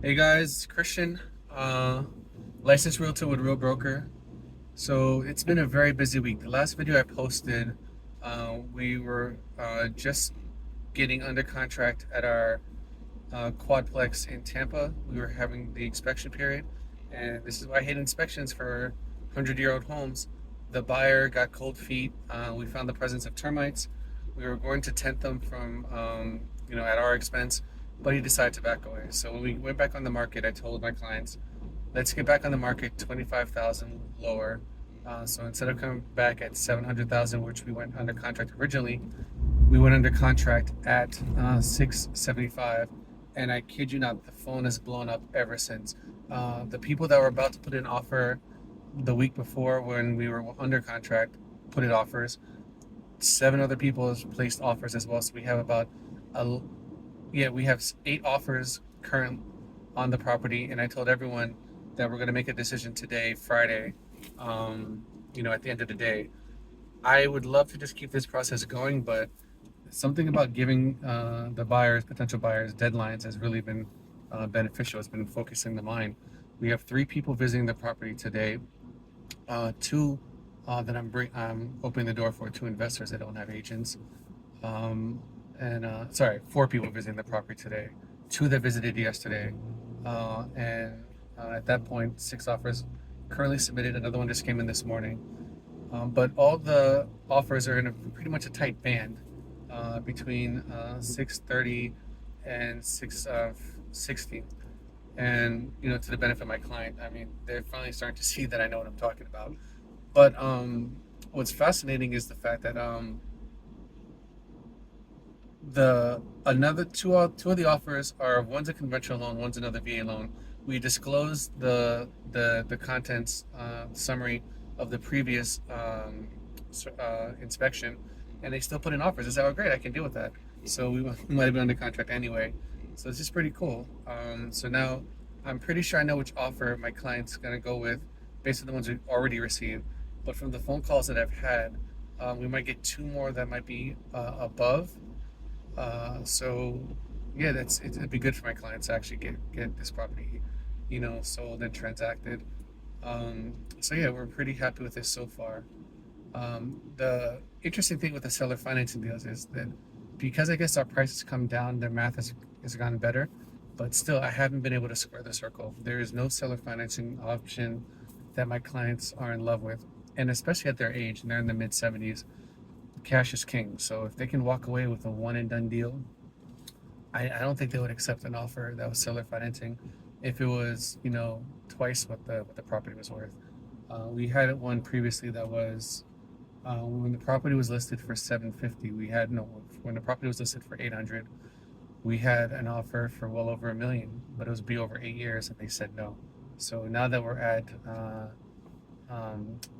Hey guys, Christian, uh, licensed realtor with Real Broker. So it's been a very busy week. The last video I posted, we were just getting under contract at our quadplex in Tampa. We were having the inspection period, and this is why I hate inspections for 100-year-old homes. The buyer got cold feet. We found the presence of termites. We were going to tent them from, at our expense, but he decided to back away. So when we went back on the market, I told my clients, let's get back on the market 25,000 lower. So instead of coming back at 700,000, which we went under contract originally, we went under contract at 675, and I kid you not, the phone has blown up ever since. The people that were about to put in offer the week before when we were under contract put in offers. Seven other people has placed offers as well. So we have about a yeah, we have eight offers current on the property, and I told everyone that we're going to make a decision today, Friday. At the end of the day, I would love to just keep this process going, but something about giving the buyers, potential buyers, deadlines has really been beneficial. It's been focusing the mind. We have three people visiting the property today. Two that I'm opening the door for, two investors that don't have agents. And sorry, four people visiting the property today. Two that visited yesterday. And At that point, six offers currently submitted. Another one just came in this morning. But all the offers are in pretty much a tight band between 630 and 660. And, to the benefit of my client, I mean, they're finally starting to see that I know what I'm talking about. But what's fascinating is the fact that the another two of the offers are, one's a conventional loan, one's another VA loan. We disclosed the contents summary of the previous inspection, and they still put in offers. I said, "Oh, great, I can deal with that." So we might have been under contract anyway. So it's just pretty cool. So now I'm pretty sure I know which offer my client's gonna go with, based on the ones we've already received. But from the phone calls that I've had, we might get two more that might be above. So yeah, it'd be good for my clients to actually get this property, sold and transacted. So yeah, we're pretty happy with this so far. The interesting thing with the seller financing deals is that because I guess our prices come down, their math has gotten better, but still I haven't been able to square the circle. There is no seller financing option that my clients are in love with, and especially at their age, and they're in the mid 70s. Cash is king. So if they can walk away with a one and done deal, I don't think they would accept an offer that was seller financing if it was, twice what the property was worth. We had one previously that was when the property was listed for 750. We had no When the property was listed for 800. We had an offer for well over a million, but it was be over 8 years, and they said no. So now that we're at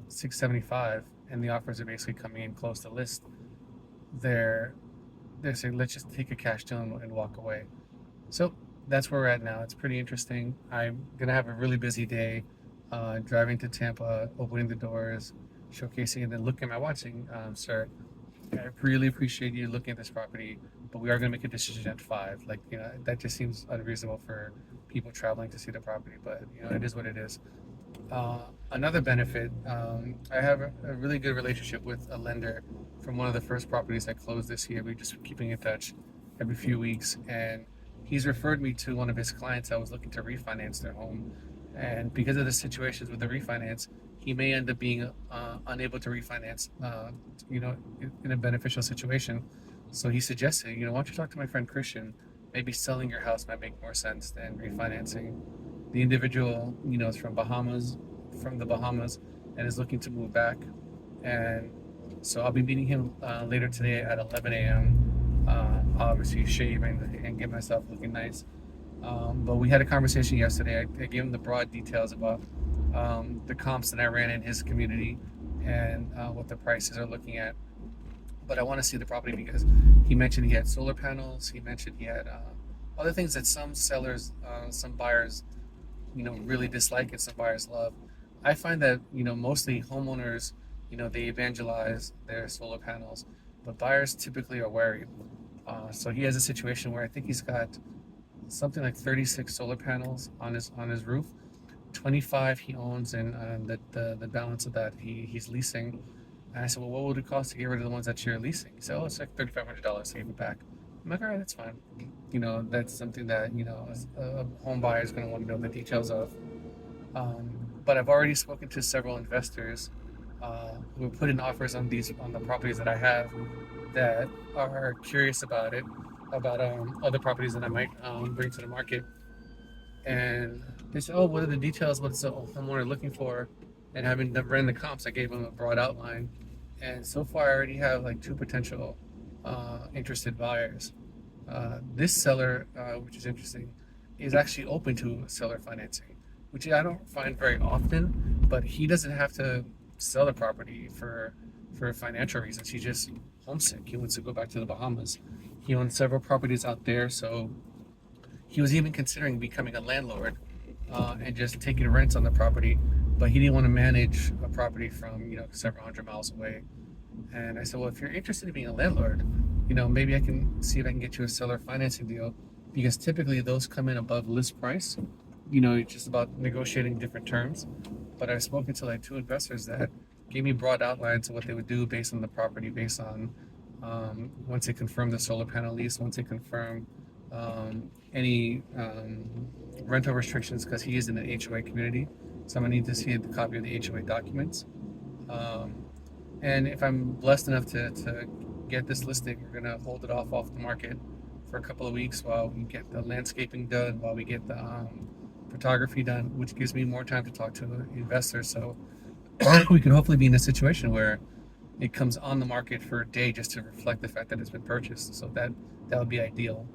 675, and the offers are basically coming in close to list, they're they're saying let's just take a cash deal and walk away. So that's where we're at now. It's pretty interesting. I'm gonna have a really busy day, driving to Tampa, opening the doors, showcasing, and then looking at my watching. Sir, I really appreciate you looking at this property, but we are gonna make a decision at 5. Like, that just seems unreasonable for people traveling to see the property, but it is what it is. Another benefit, I have a really good relationship with a lender from one of the first properties that closed this year. We just keeping in touch every few weeks, and he's referred me to one of his clients that was looking to refinance their home. And because of the situations with the refinance, he may end up being unable to refinance, in a beneficial situation. So he suggested, why don't you talk to my friend Christian? Maybe selling your house might make more sense than refinancing. The individual, is from the Bahamas, and is looking to move back. And so I'll be meeting him later today at 11 a.m. Obviously, shave and get myself looking nice. But we had a conversation yesterday. I gave him the broad details about the comps that I ran in his community, and what the prices are looking at. But I want to see the property because he mentioned he had solar panels. He mentioned he had other things that some sellers, some buyers, really dislike and some buyers love. I find that, mostly homeowners, they evangelize their solar panels, but buyers typically are wary. So he has a situation where I think he's got something like 36 solar panels on his roof. 25 he owns, and the balance of that he's leasing. And I said, well, what would it cost to get rid of the ones that you're leasing? He said, oh, it's like $3,500 to give it back. I'm like, all right, that's fine. That's something that a home buyer is going to want to know the details of. But I've already spoken to several investors who have put in offers on the properties that I have that are curious about it, about other properties that I might bring to the market. And they said, "Oh, what are the details? What's the homeowner looking for?" And having run the comps, I gave them a broad outline. And so far, I already have like two potential interested buyers. This seller, which is interesting, is actually open to seller financing, which I don't find very often. But he doesn't have to sell the property for financial reasons. He's just homesick. He wants to go back to the Bahamas. He owns several properties out there, so he was even considering becoming a landlord and just taking rents on the property, but he didn't want to manage a property from several hundred miles away. And I said, well, if you're interested in being a landlord, maybe I can see if I can get you a seller financing deal, because typically those come in above list price. It's just about negotiating different terms. But I've spoken to like two investors that gave me broad outlines of what they would do based on the property, based on once they confirm the solar panel lease, once they confirm any rental restrictions, because he is in an HOA community. So I'm gonna need to see a copy of the HOA documents. Um, and if I'm blessed enough to get this listing, we're gonna hold it off the market for a couple of weeks while we get the landscaping done, while we get the photography done, which gives me more time to talk to investors. So we can hopefully be in a situation where it comes on the market for a day just to reflect the fact that it's been purchased. So that would be ideal.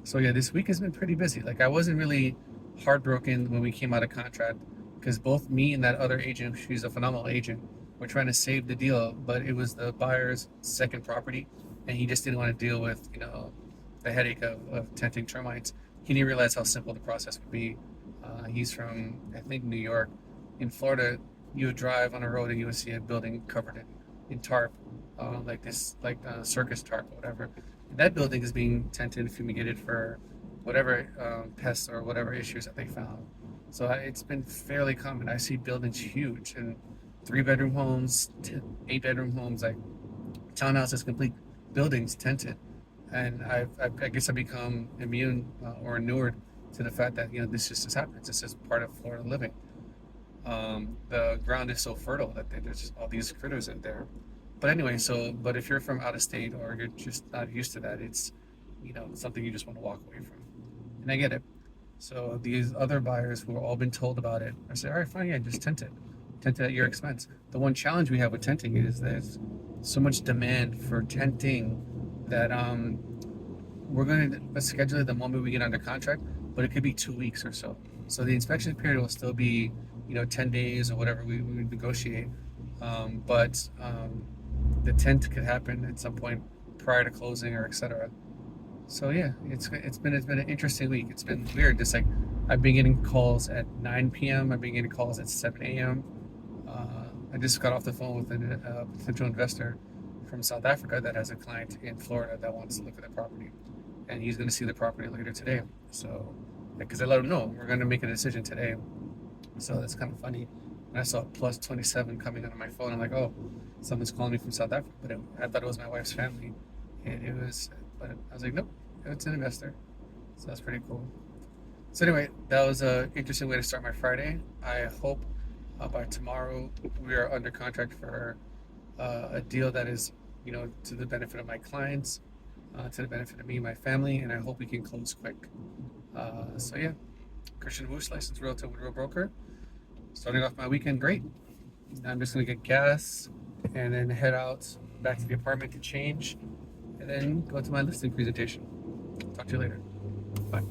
So yeah, this week has been pretty busy. Like, I wasn't really heartbroken when we came out of contract, because both me and that other agent, she's a phenomenal agent, were trying to save the deal, but it was the buyer's second property, and he just didn't want to deal with the headache of tenting termites. He didn't realize how simple the process would be. He's from, I think, New York. In Florida, you would drive on a road and you would see a building covered in tarp, like this, like circus tarp or whatever. That building is being tented and fumigated for whatever pests or whatever issues that they found. So it's been fairly common. I see buildings huge, and 3-bedroom homes, 8-bedroom homes, like townhouses, complete buildings tented. And I guess I've become immune or inured to the fact that this just happens. This is part of Florida living. The ground is so fertile that there's just all these critters in there. But anyway, but if you're from out of state or you're just not used to that, it's something you just want to walk away from, and I get it. So these other buyers who have all been told about it, I say, all right, fine, yeah, just tent it at your expense. The one challenge we have with tenting is there's so much demand for tenting that we're going to schedule it the moment we get under contract, but it could be 2 weeks or so. So the inspection period will still be 10 days or whatever we negotiate. But the tent could happen at some point prior to closing or etc. So yeah, it's been an interesting week. It's been weird. Just like I've been getting calls at 9 p.m. I've been getting calls at 7 a.m. I just got off the phone with a potential investor from South Africa that has a client in Florida that wants to look at the property, and he's going to see the property later today. So, because I let him know we're going to make a decision today, so that's kind of funny. And I saw plus 27 coming on my phone. I'm like, oh, someone's calling me from South Africa, but I thought it was my wife's family, and it was. But I was like, nope, it's an investor. So that's pretty cool. So anyway, that was an interesting way to start my Friday. I hope by tomorrow we are under contract for a deal that is, to the benefit of my clients, to the benefit of me and my family, and I hope we can close quick. So yeah, Christian Woosh, licensed realtor with Real Broker. Starting off my weekend great. I'm just gonna get gas and then head out back to the apartment to change, and then go to my listing presentation. Talk to you later. Bye.